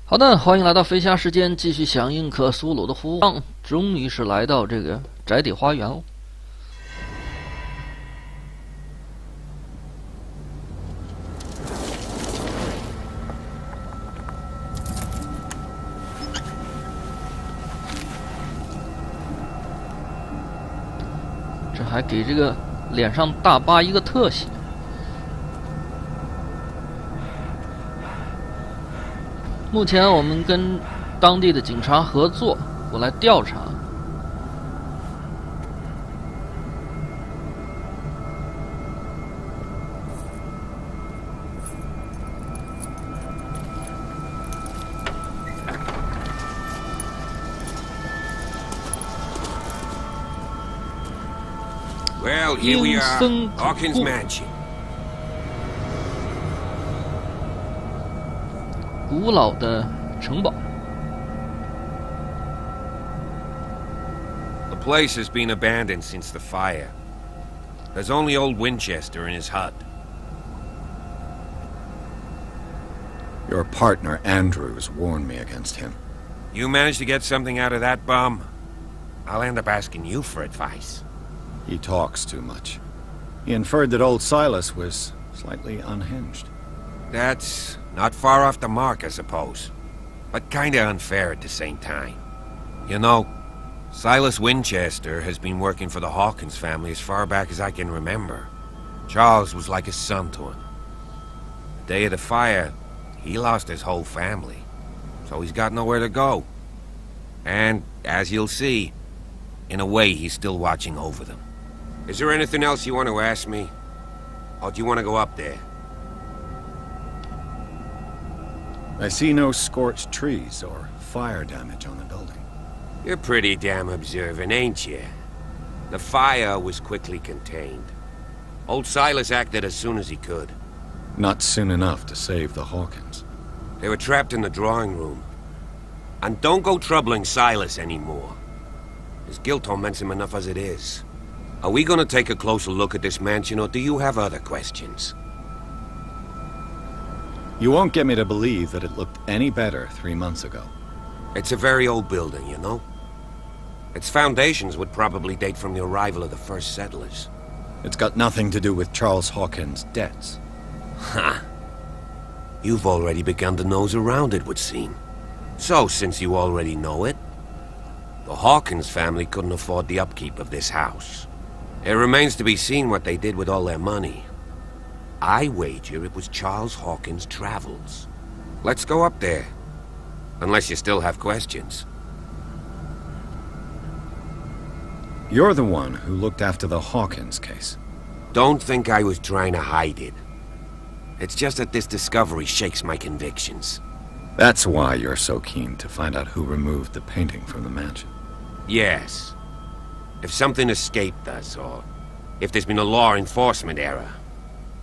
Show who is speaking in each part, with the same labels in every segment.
Speaker 1: 好的，欢迎来到飞侠时间，继续响应克苏鲁的呼唤。终于是来到这个宅邸花园了。这还给这个脸上大疤一个特写。目前我们跟当地的警察合作，过来调查。
Speaker 2: Well, here we are, Hawkins Mansion.
Speaker 1: 古老的城堡。
Speaker 2: The place has been abandoned since the fire. There's only old Winchester in his hut.
Speaker 3: Your partner, Andrews, warned me against him.
Speaker 2: You managed to get something out of that bum? I'll end up asking you for advice.
Speaker 3: He talks too much. He inferred that old Silas was slightly unhinged.
Speaker 2: That's not far off the mark, I suppose. But kinda unfair at the same time. You know, Silas Winchester has been working for the Hawkins family as far back as I can remember. Charles was like a son to him. The day of the fire, he lost his whole family. So he's got nowhere to go. And, as you'll see, in a way he's still watching over them. Is there anything else you want to ask me? Or do you want to go up there?
Speaker 3: I see no scorched trees or fire damage on the building.
Speaker 2: You're pretty damn observant, ain't you? The fire was quickly contained. Old Silas acted as soon as he could.
Speaker 3: Not soon enough to save the Hawkins.
Speaker 2: They were trapped in the drawing room. And don't go troubling Silas anymore. His guilt torments him enough as it is. Are we gonna take a closer look at this mansion, or do you have other questions?
Speaker 3: You won't get me to believe that it looked any better 3 months ago.
Speaker 2: It's a very old building, you know? Its foundations would probably date from the arrival of the first settlers.
Speaker 3: It's got nothing to do with Charles Hawkins' debts.
Speaker 2: Ha! You've already begun to nose around, it would seem. So, since you already know it, the Hawkins family couldn't afford the upkeep of this house. It remains to be seen what they did with all their money. I wager it was Charles Hawkins' travels. Let's go up there. Unless you still have questions.
Speaker 3: You're the one who looked after the Hawkins case.
Speaker 2: Don't think I was trying to hide it. It's just that this discovery shakes my convictions.
Speaker 3: That's why you're so keen to find out who removed the painting from the mansion.
Speaker 2: Yes. If something escaped us, or if there's been a law enforcement error,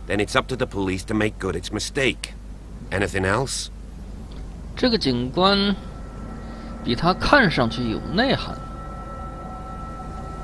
Speaker 2: then it's up to the police to make good its mistake. Anything else?
Speaker 1: 这个警官比他看上去有内涵，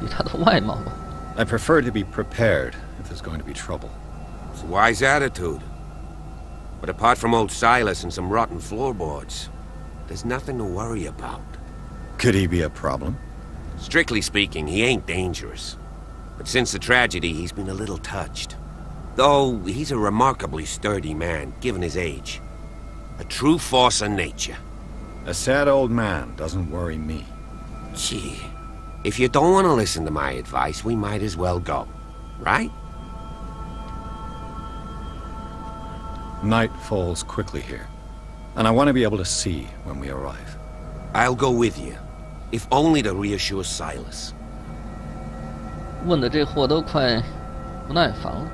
Speaker 1: 比他的外貌吧。
Speaker 3: I prefer to be prepared if there's going to be trouble.
Speaker 2: It's a wise attitude. But apart from old Silas and some rotten floorboards, there's nothing to worry about.
Speaker 3: Could he be a problem?
Speaker 2: Strictly speaking, he ain't dangerous. But since the tragedy, he's been a little touched. Though, he's a remarkably sturdy man, given his age. A true force of nature.
Speaker 3: A sad old man doesn't worry me.
Speaker 2: Gee, if you don't want to listen to my advice, we might as well go. Right?
Speaker 3: Night falls quickly here, and I want to be able to see when we arrive.
Speaker 2: I'll go with you, if only to reassure Silas.
Speaker 1: 问的这货都快不耐烦了。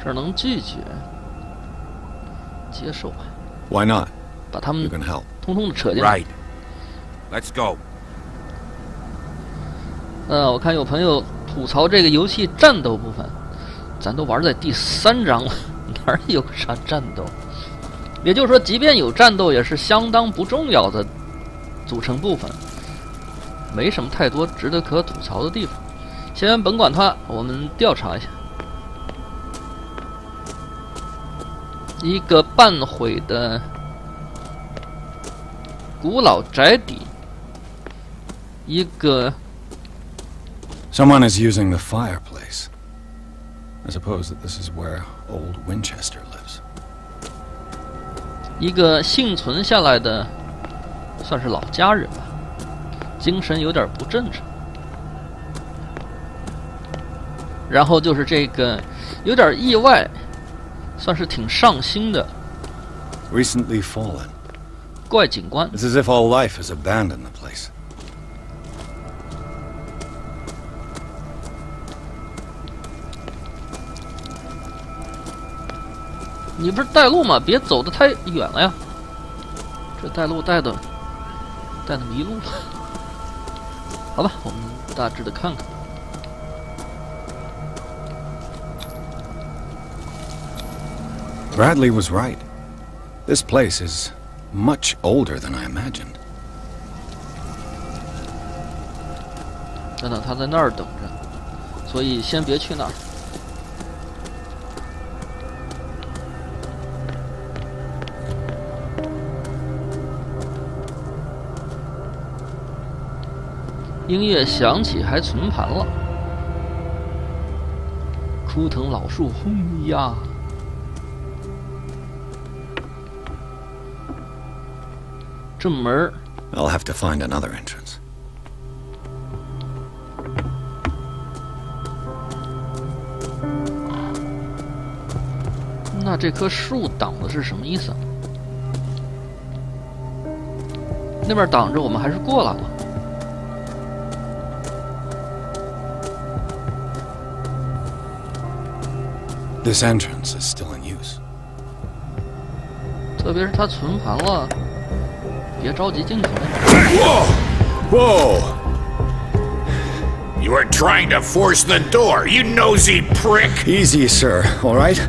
Speaker 1: 这能拒绝？接受吧。
Speaker 3: Why not?
Speaker 1: 把他们
Speaker 3: You can help.
Speaker 1: 通通的扯进来。
Speaker 2: Right. Let's go.
Speaker 1: 我看有朋友吐槽这个游戏战斗部分，咱都玩在第3章了，哪有啥战斗？也就是说，即便有战斗，也是相当不重要的组成部分，没什么太多值得可吐槽的地方。先甭管它，我们调查一下。一个半毁的古老宅邸，一个
Speaker 3: Someone is using the fireplace. I suppose that this is where old Winchester lives.
Speaker 1: 一个幸存下来的，算是老家人吧，精神有点不正常。然后就是这个有点意外，算是挺上心的
Speaker 3: Recently fallen.
Speaker 1: 怪警官。
Speaker 3: It's as if all life has abandoned the place.
Speaker 1: 你不是带路吗？别走得太远了呀！这带路带的迷路了。好吧，我们大致的看看。
Speaker 3: Bradley was right. This place is much older than I imagined.
Speaker 1: 等等，他在那儿等着，所以先别去那儿。音乐响起，还存盘了。枯藤老树轰呀！这门儿
Speaker 3: I'll have to find another entrance.
Speaker 1: 那这棵树挡的是什么意思啊？那边挡着，我们还是过来了。
Speaker 3: This entrance is still in use.
Speaker 1: 特别是它存盘了，别着急进去。
Speaker 2: Whoa!
Speaker 3: Whoa!
Speaker 4: You were trying to force the door, you nosy prick!
Speaker 3: Easy, sir, all right?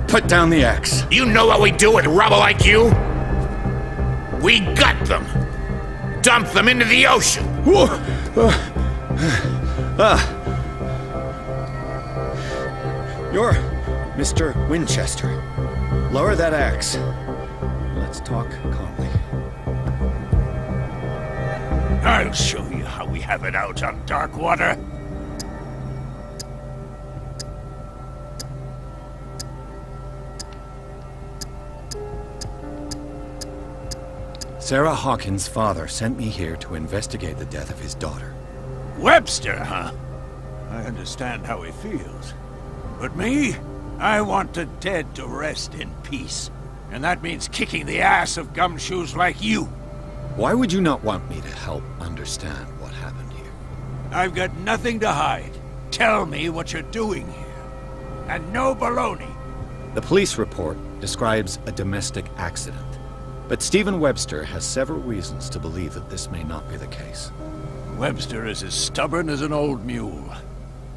Speaker 3: Put down the axe.
Speaker 4: You know what we do with rubble like you? We gut them. Dump them into the ocean.
Speaker 3: Whoa! You're Mr. Winchester. Lower that axe. Let's talk calmly.
Speaker 4: I'll show you how we have it out on Darkwater.
Speaker 3: Sarah Hawkins' father sent me here to investigate the death of his daughter.
Speaker 4: Webster, huh? I understand how he feels. But me? I want the dead to rest in peace. And that means kicking the ass of gumshoes like you.
Speaker 3: Why would you not want me to help understand what happened here?
Speaker 4: I've got nothing to hide. Tell me what you're doing here. And no baloney.
Speaker 3: The police report describes a domestic accident. But Stephen Webster has several reasons to believe that this may not be the case.
Speaker 4: Webster is as stubborn as an old mule.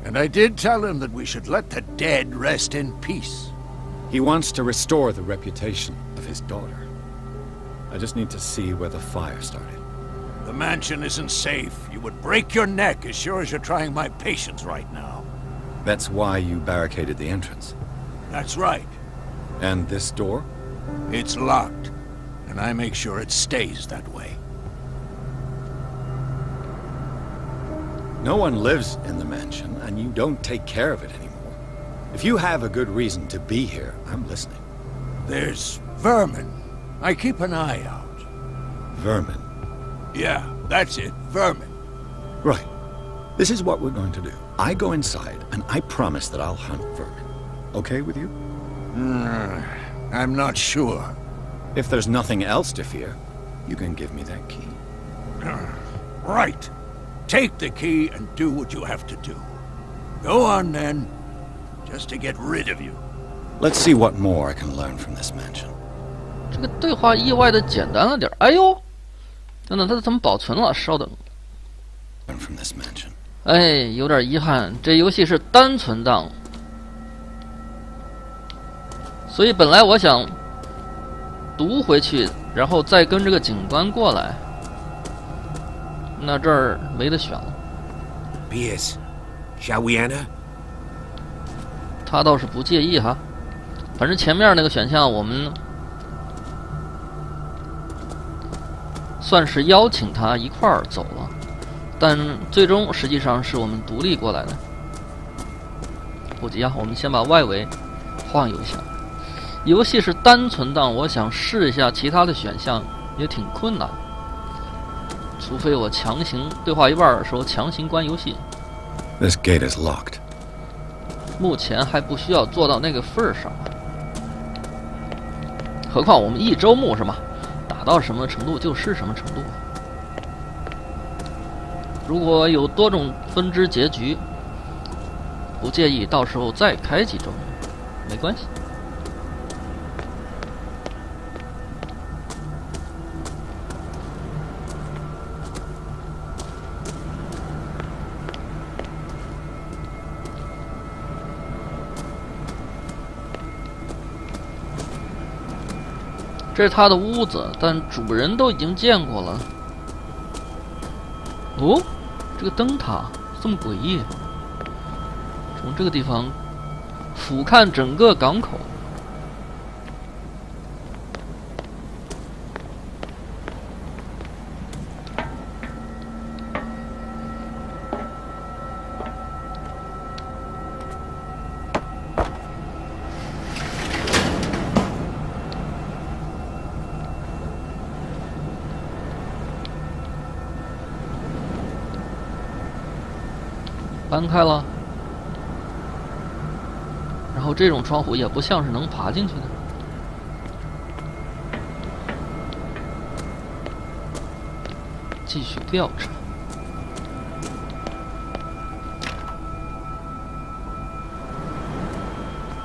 Speaker 4: And I did tell him that we should let the dead rest in peace.
Speaker 3: He wants to restore the reputation of his daughter. I just need to see where the fire started.
Speaker 4: The mansion isn't safe. You would break your neck as sure as you're trying my patience right now.
Speaker 3: That's why you barricaded the entrance.
Speaker 4: That's right.
Speaker 3: And this door?
Speaker 4: It's locked. And I make sure it stays that way.
Speaker 3: No one lives in the mansion, and you don't take care of it anymore. If you have a good reason to be here, I'm listening.
Speaker 4: There's vermin. I keep an eye out.
Speaker 3: Vermin.
Speaker 4: Yeah, that's it. Vermin.
Speaker 3: Right. This is what we're going to do. I go inside, and I promise that I'll hunt vermin. Okay with you?
Speaker 4: I'm not sure.
Speaker 3: If there's nothing else to fear, you can give me that key.
Speaker 4: Right. Take the key and do what you have to do. Go on then. Just to get rid of you.
Speaker 3: Let's see what more I can learn from this mansion.
Speaker 1: 这个对话意外的简单了点。哎呦，等等，它怎么保存了？稍等。
Speaker 3: Learn from this mansion.
Speaker 1: 哎，有点遗憾，这游戏是单存档，所以本来我想读回去，然后再跟这个警官过来，那这儿没得选了。
Speaker 2: Pierce, shall we enter?
Speaker 1: 他倒是不介意哈。反正前面那个选项我们算是邀请他一块儿走了，但最终实际上是我们独立过来的。不急啊，我们先把外围晃悠一下。游戏是单存档，我想试一下其他的选项也挺困难，除非我强行对话一半的时候强行关游戏。
Speaker 3: This gate is locked.
Speaker 1: 目前还不需要做到那个份儿上，何况我们一周目是吗？打到什么程度就是什么程度。如果有多种分支结局，不介意到时候再开几周目，没关系。这是他的屋子，但主人都已经见过了。哦，这个灯塔这么诡异，从这个地方俯瞰整个港口。搬开了，然后这种窗户也不像是能爬进去的。继续调查。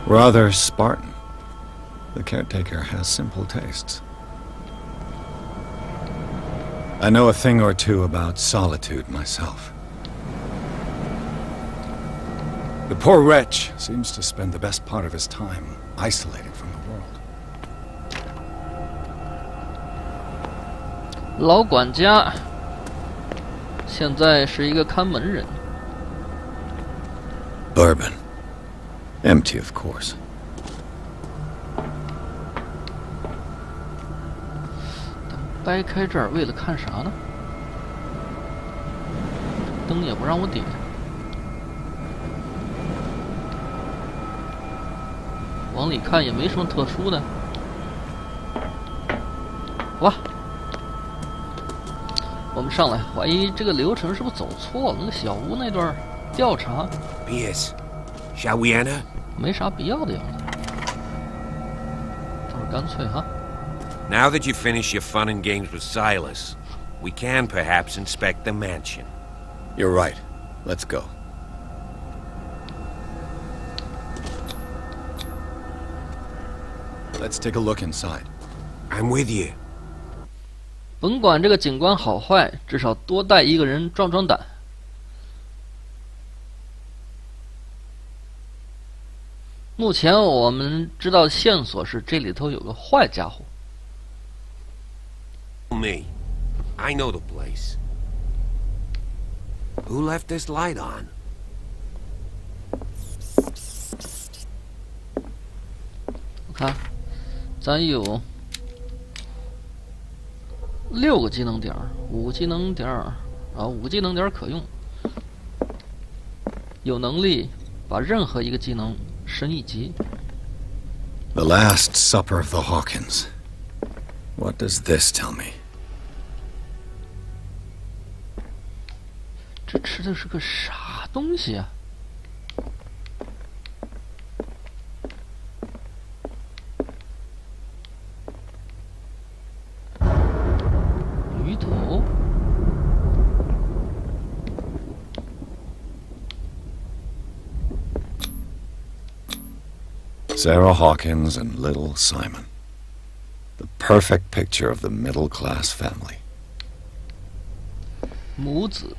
Speaker 3: Rather Spartan. The caretaker has simple tastes. I know a thing or two about solitude myself. The poor wretch seems to spend the best part of his time isolated from the world.
Speaker 1: 老管家现在是一个看门人。
Speaker 3: Bourbon. Empty, of course.
Speaker 1: 掰开这儿为了看啥呢？灯也不让我点。往里看也没什么特殊的。好吧，我们上来。怀疑这个流程是不是走错了？那个小屋那段调查。
Speaker 2: Pierce, shall we enter?
Speaker 1: 没啥必要的样子。倒是干脆哈。
Speaker 2: Now that you've finished your fun and games with Silas, we can perhaps inspect the mansion.
Speaker 3: You're right. Let's go. Let's take a look inside.
Speaker 2: I'm with you.
Speaker 1: 甭管这个景观好坏，至少多带一个人壮壮胆。目前我们知道线索是这里头有个坏家伙。
Speaker 2: Me. I know the place. Who left this light on?
Speaker 1: 我看，咱有6个技能点，5个技能点，然后5个技能点可用，有能力把任何一个技能升一级。
Speaker 3: The Last Supper of the Hawkins. What does this tell me?
Speaker 1: 这吃的是个啥东西啊？鱼头。
Speaker 3: Sarah Hawkins and little Simon. The perfect picture of the middle-class family.
Speaker 1: 母子。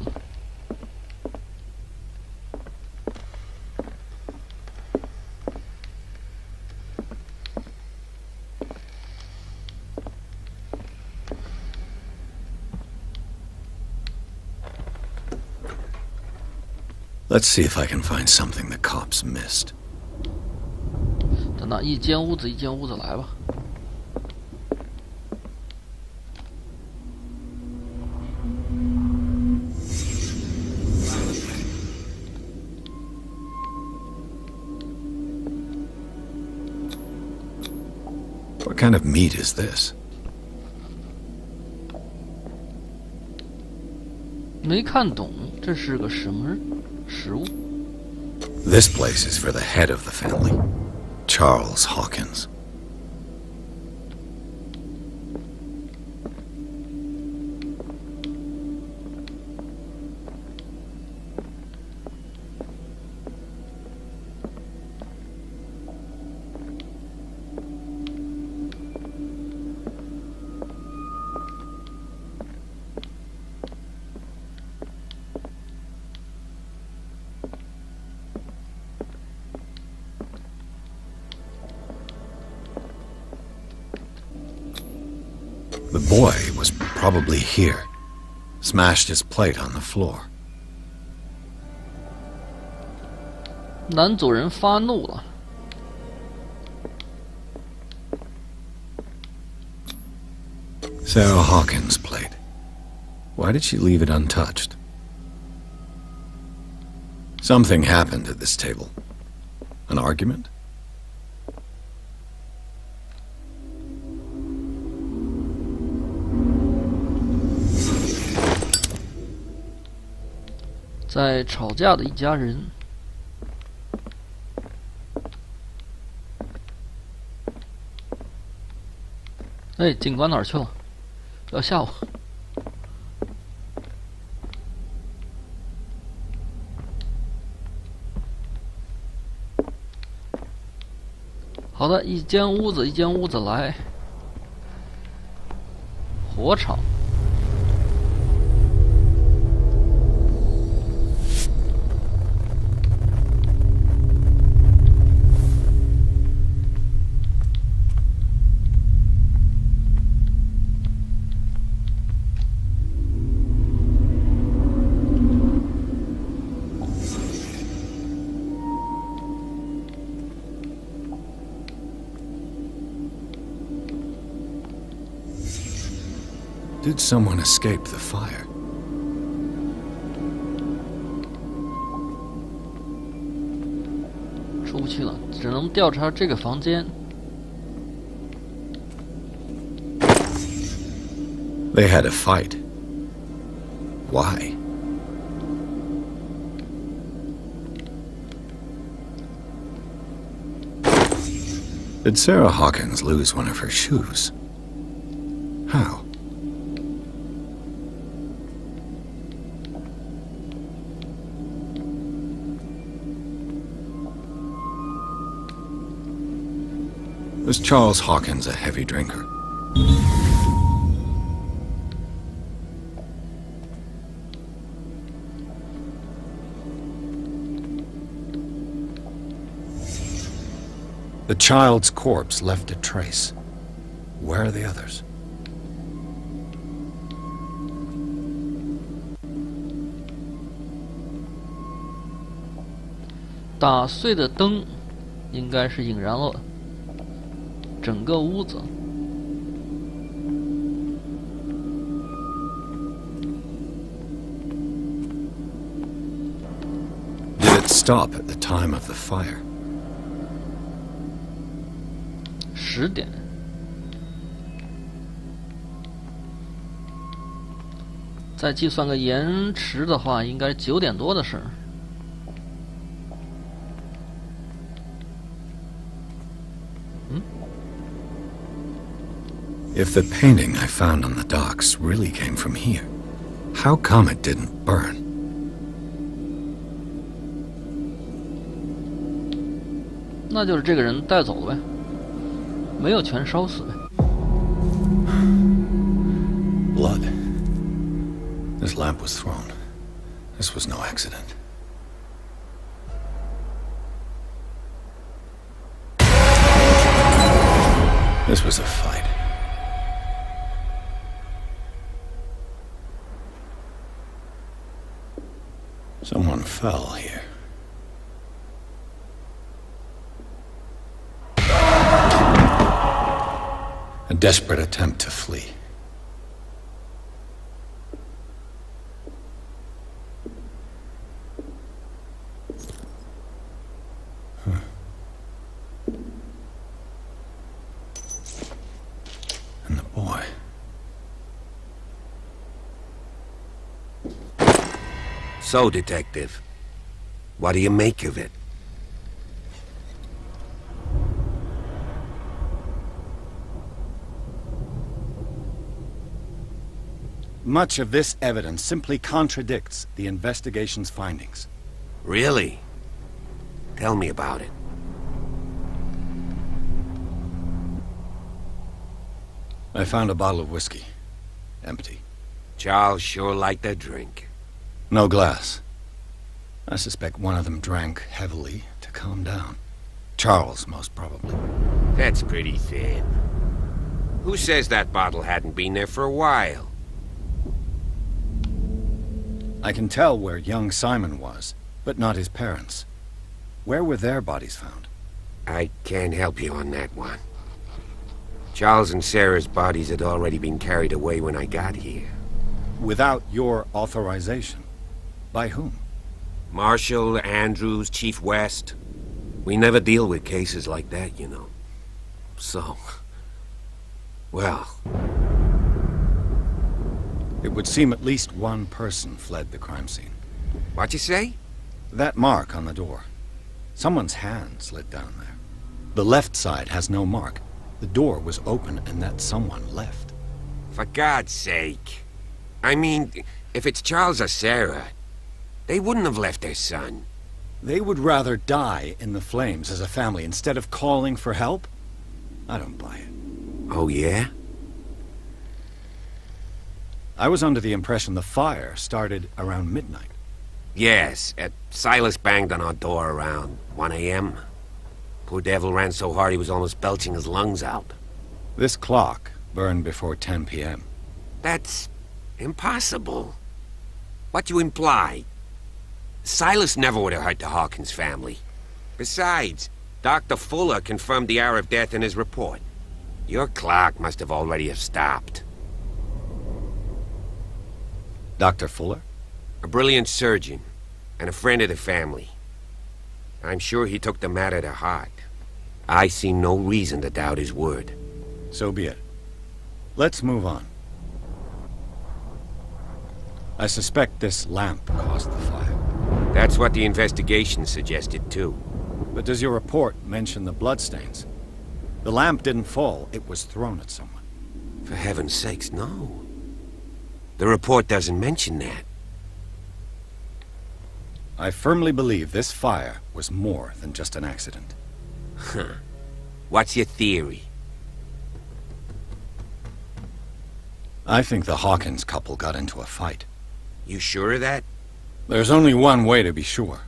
Speaker 3: Let's see if I can find something the cops missed.
Speaker 1: 那一间屋子一间屋子来吧。
Speaker 3: What kind of meat is this?
Speaker 1: 没看懂这是个什么食物。
Speaker 3: This place is for the head of the family, Charles Hawkins. The boy was probably here. Smashed his plate on the floor.
Speaker 1: 男主人发怒了。
Speaker 3: Sarah Hawkins' plate. Why did she leave it untouched? Something happened at this table. An argument?
Speaker 1: 在吵架的一家人。哎，警官哪儿去了？要吓我！好的，一间屋子一间屋子来。火场。
Speaker 3: Did someone escape the fire?
Speaker 1: 出不去了，只能调查这个房间。
Speaker 3: They had a fight. Why? Did Sarah Hawkins lose one of her shoes? How? Was Charles Hawkins a heavy drinker? The child's corpse left a trace. Where are the others?
Speaker 1: 打碎的灯，应该是引燃了整个屋子。
Speaker 3: Did it stop at the time of the fire?
Speaker 1: 10点。再计算个延迟的话，应该9点多的事儿。
Speaker 3: If the painting I found on the docks really came from here, how come it didn't burn?
Speaker 1: 那就是这个人带走了呗，没有全烧死呗。
Speaker 3: Blood. This lamp was thrown. This was no accident. This was a fight. Someone fell here. A desperate attempt to flee. And the boy.
Speaker 2: So, Detective, what do you make of it?
Speaker 3: Much of this evidence simply contradicts the investigation's findings.
Speaker 2: Really? Tell me about it.
Speaker 3: I found a bottle of whiskey. Empty.
Speaker 2: Charles sure liked a drink.
Speaker 3: No glass. I suspect one of them drank heavily to calm down. Charles, most probably.
Speaker 2: That's pretty thin. Who says that bottle hadn't been there for a while?
Speaker 3: I can tell where young Simon was, but not his parents. Where were their bodies found?
Speaker 2: I can't help you on that one. Charles and Sarah's bodies had already been carried away when I got here.
Speaker 3: Without your authorization. By whom?
Speaker 2: Marshall, Andrews, Chief West. We never deal with cases like that, you know. So... well...
Speaker 3: It would seem at least one person fled the crime scene.
Speaker 2: What you say?
Speaker 3: That mark on the door. Someone's hand slid down there. The left side has no mark. The door was open and that someone left.
Speaker 2: For God's sake. I mean, if it's Charles or Sarah, they wouldn't have left their son.
Speaker 3: They would rather die in the flames as a family instead of calling for help? I don't buy it.
Speaker 2: Oh, yeah?
Speaker 3: I was under the impression the fire started around midnight.
Speaker 2: Yes, Silas banged on our door around 1 a.m. Poor devil ran so hard he was almost belching his lungs out.
Speaker 3: This clock burned before 10 p.m.
Speaker 2: That's impossible. What you imply? Silas never would have hurt the Hawkins family. Besides, Dr. Fuller confirmed the hour of death in his report. Your clock must have already have stopped.
Speaker 3: Dr. Fuller?
Speaker 2: A brilliant surgeon, and a friend of the family. I'm sure he took the matter to heart. I see no reason to doubt his word.
Speaker 3: So be it. Let's move on. I suspect this lamp caused the fire.
Speaker 2: That's what the investigation suggested, too.
Speaker 3: But does your report mention the bloodstains? The lamp didn't fall, it was thrown at someone.
Speaker 2: For heaven's sakes, no. The report doesn't mention that.
Speaker 3: I firmly believe this fire was more than just an accident.
Speaker 2: Huh. What's your theory?
Speaker 3: I think the Hawkins couple got into a fight.
Speaker 2: You sure of that?
Speaker 3: There's only one way to be sure.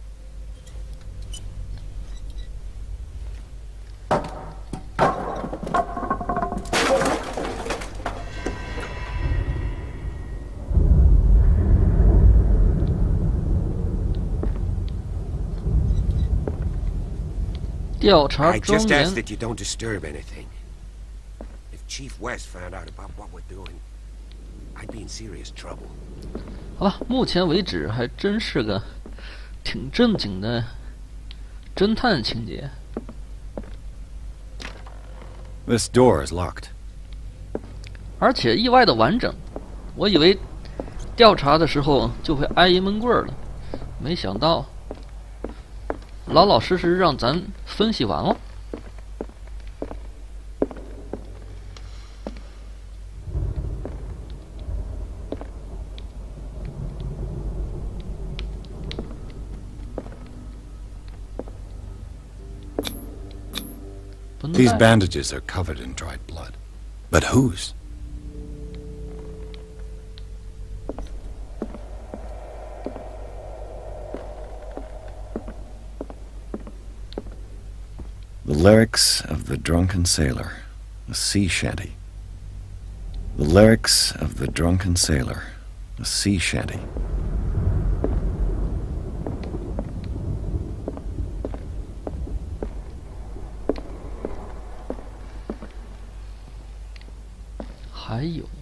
Speaker 2: I just ask that you don't disturb anything. If Chief West found out about what we're doing, I'd be in serious trouble.
Speaker 1: 好吧，目前为止还真是个挺正经的侦探情节。
Speaker 3: This door is locked.
Speaker 1: 而且意外的完整，我以为调查的时候就会挨一闷棍儿了，没想到老老实实让咱分析完了。
Speaker 3: These bandages are covered in dried blood. But whose? The lyrics of the drunken sailor, a sea shanty. The lyrics of the drunken sailor, a sea shanty.
Speaker 1: 还有。